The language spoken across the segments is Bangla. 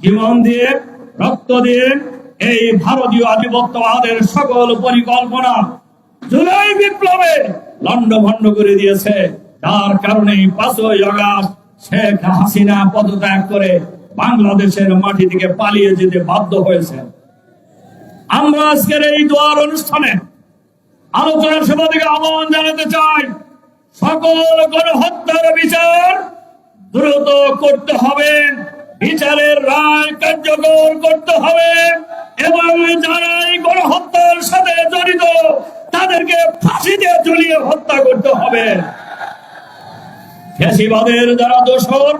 জীবন দিয়ে, রক্ত দিয়ে এই ভারতীয় আধিপত্যবাদের সকল পরিকল্পনা জুলাই বিপ্লবে লন্ডভন্ড করে দিয়েছে। তার কারণে 5ই আগস্ট শেখ হাসিনা পদত্যাগ করে বাংলাদেশের মাটি থেকে পালিয়ে যেতে বাধ্য হয়েছে। আমরা আজকের এই দোয়ার অনুষ্ঠানে আলোচনা সভা থেকে আহ্বান জানাতে চাই, সকল গণহত্যার বিচার দ্রুত করতে হবে, বিচারের রায় কার্যকর করতে হবে এবং যারা এই গণহত্যার সাথে জড়িত তাদেরকে ফাঁসি দিয়ে ঝুলিয়ে হত্যা করতে হবে। ফ্যাসিবাদের যারা দোষর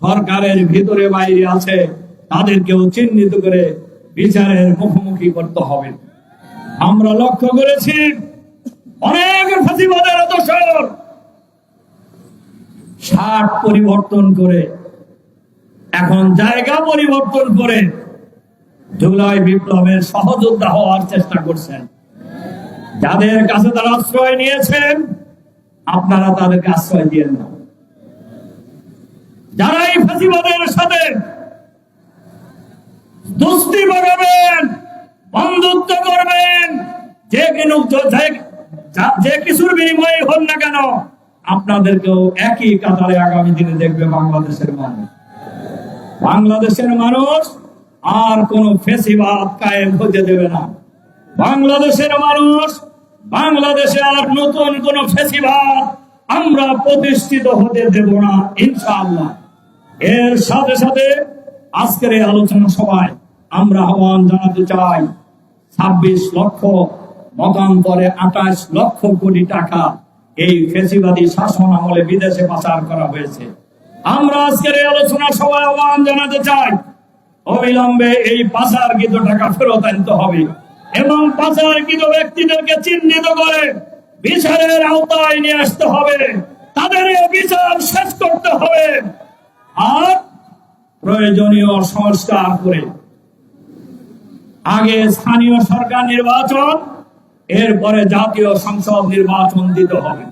সরকারের ভিতরে বাইরে আছে তাদেরকেও চিহ্নিত করে বিচারের মুখোমুখি করতে হবে। আমরা লক্ষ্য করেছি অনেক ফ্যাসিবাদের দোষর শার্ট পরিবর্তন করে, এখন জায়গা পরিবর্তন করে জুলাই বিপ্লবের সহযোদ্ধা হওয়ার চেষ্টা করছেন। যাদের কাছে তারা আশ্রয় নিয়েছেন আপনারা তাদেরকে আশ্রয় দিয়েন না। যারা এই ফ্যাসিবাদের সাথে দোস্তি বাড়াবেন, বন্ধুত্ব করবেন, যে কিছুর বিনিময়ে হন না কেন আপনাদেরকেও একই কাতারে আগামী দিনে দেখবে বাংলাদেশের মানুষ। বাংলাদেশের মানুষ আর কোন ফ্যাসিবাদ কায়েম হতে দেবে না। বাংলাদেশের মানুষ, বাংলাদেশে আর নতুন কোন ফ্যাসিবাদ আমরা প্রতিষ্ঠিত হতে দেব না ইনশাআল্লাহ। এর সাথে সাথে আজকের এই আলোচনা সভায় আমরা আহ্বান জানাতে চাই, 26 লক্ষ মতান্তরে 28 লক্ষ কোটি টাকা এই ফ্যাসিবাদী শাসন আমলে বিদেশে পাচার করা হয়েছে। আমরা আজকের এই আলোচনা সভায় আহ্বান জানাতে চাই, অবিলম্বে এই পাচারকৃত টাকা ফেরত আনতে হবে এবং পাচারকৃত ব্যক্তিদেরকে চিহ্নিত করে বিচারের আওতায় নিয়ে আসতে হবে, তাদের বিচার শেষ করতে হবে আর প্রয়োজনীয় সংস্কার করে আগে স্থানীয় সরকার নির্বাচন, এরপরে জাতীয় সংসদ নির্বাচন দিতে হবে।